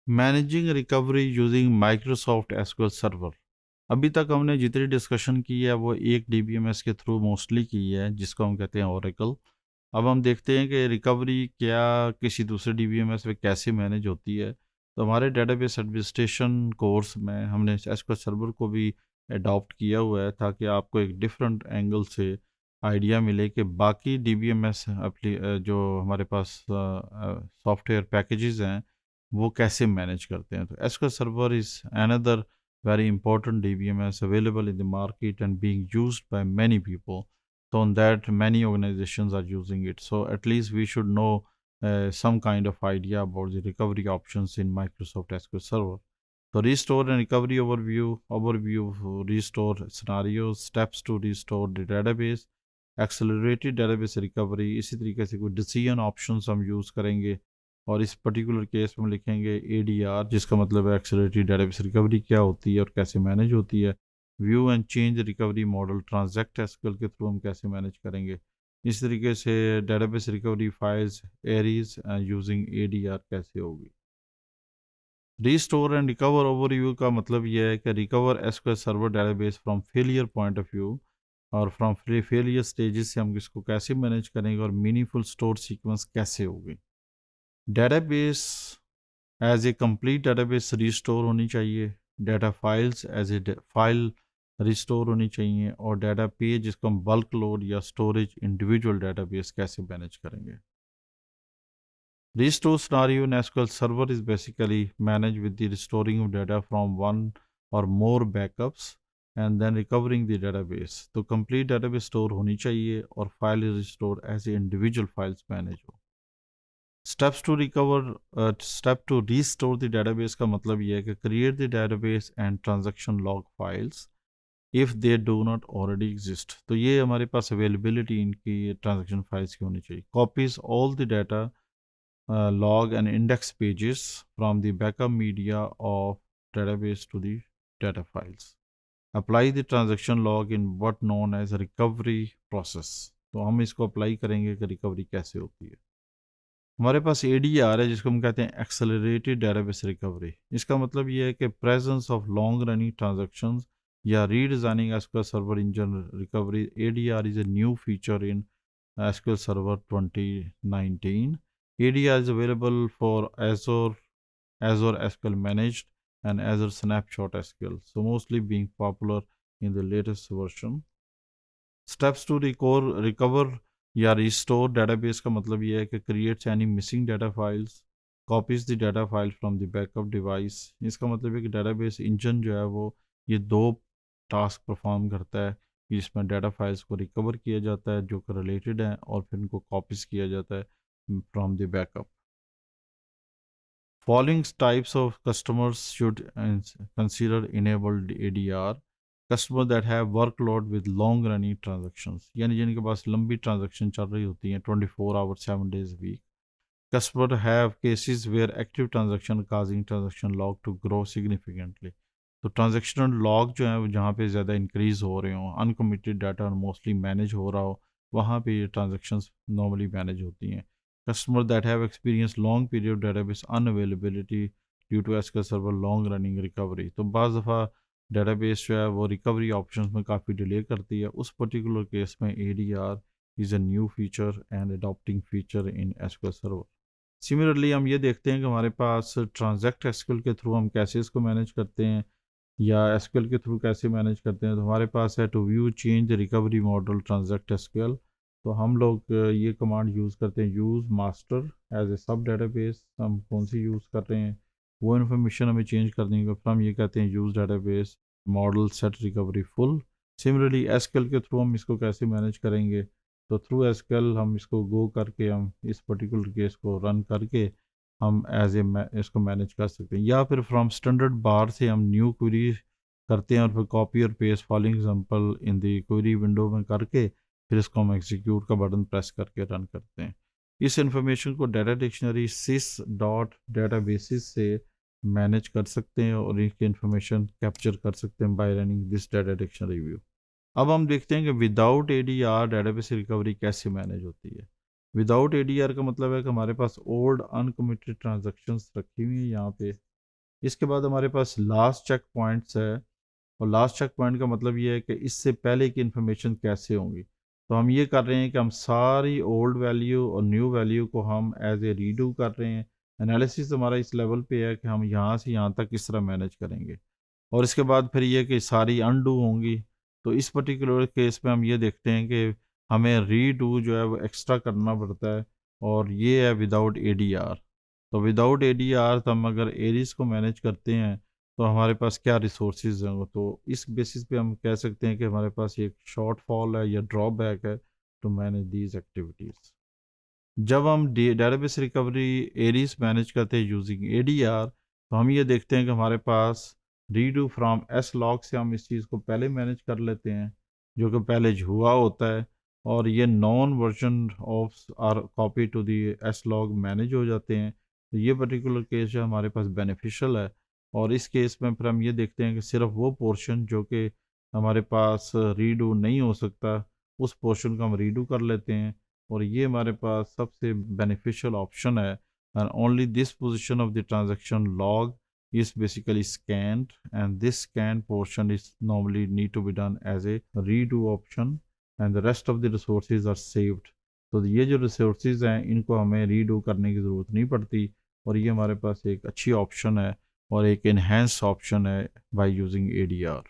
Managing recovery using Microsoft SQL server. अभी तक हमने जितनी डिस्कशन की है वो एक डीबीएमएस के थ्रू मोस्टली की है, जिसको हम कहते हैं ओरेकल। अब हम देखते हैं कि रिकवरी क्या किसी दूसरे डीबीएमएस में कैसे मैनेज होती है। तो हमारे डेटाबेस एडमिनिस्ट्रेशन कोर्स में हमने एसक्यूएल सर्वर को भी अडॉप्ट किया हुआ है, ताकि आपको एक डिफरेंट एंगल से आइडिया मिले कि बाकी डीबीएमएस जो हमारे पास सॉफ्टवेयर पैकेजेस हैं वो कैसे मैनेज करते हैं। तो SQL server is another very important DBMS available in the market and being used by many people. So on that, many organizations are using it. So at least we should know some kind of idea about the recovery options in Microsoft SQL Server. So restore and recovery overview of restore scenarios, steps to restore the database, accelerated database recovery। इसी तरीके से कुछ decision options हम use करेंगे, और इस particular case में हम लिखेंगे ADR, जिसका मतलब है एक्सेलरेटेड डेटाबेस रिकवरी क्या होती है और कैसे मैनेज होती है। View and change recovery model transact SQL के थ्रू हम कैसे मैनेज करेंगे। इस तरीके से database recovery files Aries using ADR कैसे होगी। रिस्टोर एंड रिकवर ओवरव्यू का मतलब यह है कि recover SQL server database from failure point of view, और फ्रॉम फेलियर स्टेजेस से हम इसको कैसे मैनेज करेंगे, और मीनिंगफुल स्टोर सीक्वेंस कैसे होगी। Database as a complete database restore होनी चाहिए, data files as a file restore होनी चाहिए, और डाटा पेज जिसको हम बल्क लोड या स्टोरेज इंडिविजुअल डेटाबेस कैसे मैनेज करेंगे। Restore scenario in SQL Server is basically managed with the restoring of data from one or more backups and then recovering the database. तो complete database store होनी चाहिए और file is restored as individual files manage हो। Steps to recover, step to restore the database का मतलब ये है कि create the database and transaction log files if they do not already exist। तो ये हमारे पास availability इनकी transaction files की होनी चाहिए। Copies all the data log and index pages from the backup media of database to the data files। Apply the transaction log in what known as recovery process। तो हम इसको apply करेंगे कि recovery कैसे होती है। हमारे पास ADR है, जिसको हम कहते हैं एक्सेलरेटेड डेटाबेस रिकवरी। इसका मतलब ये है कि presence of long running transactions या redesigning SQL server engine recovery. ADR is a new feature in SQL Server 2019। ADR is available for Azure SQL Managed and Azure Snapshot SQL, so mostly being popular in the latest version। Steps to recover या restore database का मतलब ये है कि creates any missing data files, copies the data file from the backup device. इसका मतलब है कि डेटाबेस इंजन जो है वो ये दो टास्क परफॉर्म करता है, जिसमें डाटा फाइल्स को रिकवर किया जाता है जो कि रिलेटेड हैं, और फिर उनको कॉपीज किया जाता है from the backup. Following types of customers should consider enabled ADR। Customer that have workload with long running transactions, यानी जिनके पास लंबी ट्रांजेक्शन चल रही होती हैं 24 hour 7 days week. Customer have cases where active transaction causing transaction log to grow significantly. तो transactional log जो है वो जहाँ पे ज़्यादा इंक्रीज हो रहे हों, अनकमिटेड डाटा मोस्टली मैनेज हो रहा हो, वहाँ पे ये ट्रांजेक्शन्स नॉर्मली मैनेज होती हैं। Customers that have experienced long period database unavailability due to SQL Server long running recovery। तो बाज़ दफ़ा डेटाबेस जो है वो रिकवरी ऑप्शंस में काफ़ी डिले करती है। उस पर्टिकुलर केस में ADR is a new feature and adopting feature in SQL Server। Similarly हम ये देखते हैं कि हमारे पास ट्रांजैक्ट SQL के थ्रू हम कैसे इसको मैनेज करते हैं, या SQL के थ्रू कैसे मैनेज करते हैं। तो हमारे पास है to view change recovery model transact SQL। तो हम लोग ये कमांड यूज़ करते हैं, यूज़ मास्टर एज ए सब डेटाबेस। हम कौन सी यूज़ कर रहे हैं वो इन्फॉर्मेशन हमें चेंज कर देंगे, फिर हम ये कहते हैं use database model set recovery full. Similarly SQL के थ्रू हम इसको कैसे मैनेज करेंगे, तो थ्रू SQL हम इसको गो करके हम इस पर्टिकुलर केस को रन करके हम एज ए इसको मैनेज कर सकते हैं, या फिर फ्रॉम स्टैंडर्ड बार से हम न्यू क्वेरी करते हैं और फिर कॉपी और paste following example in the query window में करके फिर इसको हम एग्जीक्यूट का बटन प्रेस करके रन करते हैं। इस इंफॉर्मेशन को डाटा डिक्शनरी सिस डॉट डाटा बेसिस से मैनेज कर सकते हैं और इसकी इंफॉर्मेशन कैप्चर कर सकते हैं bye running this data dictionary view. अब हम देखते हैं कि विदाउट ADR डेटाबेस रिकवरी कैसे मैनेज होती है। विदाउट ADR का मतलब है कि हमारे पास ओल्ड अनकमिटेड ट्रांजैक्शंस रखी हुई हैं यहाँ पे, इसके बाद हमारे पास लास्ट चेक पॉइंट्स है, और लास्ट चेक पॉइंट का मतलब ये है कि इससे पहले की इन्फॉर्मेशन कैसे होंगी। तो हम ये कर रहे हैं कि हम सारी ओल्ड वैल्यू और न्यू वैल्यू को हम एज ए रीडू कर रहे हैं। एनालिसिस हमारा इस लेवल पे है कि हम यहाँ से यहाँ तक किस तरह मैनेज करेंगे, और इसके बाद फिर ये कि सारी अनडू होंगी। तो इस पर्टिकुलर केस में हम ये देखते हैं कि हमें रीडू जो है वो एक्स्ट्रा करना पड़ता है, और ये है विदाउट एडीआर। तो विदाउट एडीआर तो हम अगर एरीज को मैनेज करते हैं तो हमारे पास क्या रिसोर्सेज हैं, तो इस बेसिस पे हम कह सकते हैं कि हमारे पास ये एक शॉर्टफॉल है या ड्रॉबैक है टू मैनेज दीज एक्टिविटीज़। जब हम डेटाबेस रिकवरी एरीज मैनेज करते हैं यूजिंग एडीआर, तो हम ये देखते हैं कि हमारे पास रीडू फ्रॉम एस लॉग से हम इस चीज़ को पहले मैनेज कर लेते हैं, जो कि पहले हुआ होता है, और ये non version of are copy to the S log manage हो जाते हैं। तो ये पर्टिकुलर केस जो हमारे पास बेनिफिशियल है, और इस केस में फिर हम ये देखते हैं कि सिर्फ वो पोर्शन जो कि हमारे पास रीडू नहीं हो सकता, उस पोर्शन को हम रीडू कर लेते हैं, और ये हमारे पास सबसे बेनिफिशियल ऑप्शन है। And only this position of the transaction log is basically scanned, and this scanned portion is normally need to be done as a redo option, and the rest of the resources are saved. तो ये जो resources हैं इनको हमें redo करने की ज़रूरत नहीं पड़ती, और ये हमारे पास एक अच्छी ऑप्शन है और एक enhanced ऑप्शन है by using ADR.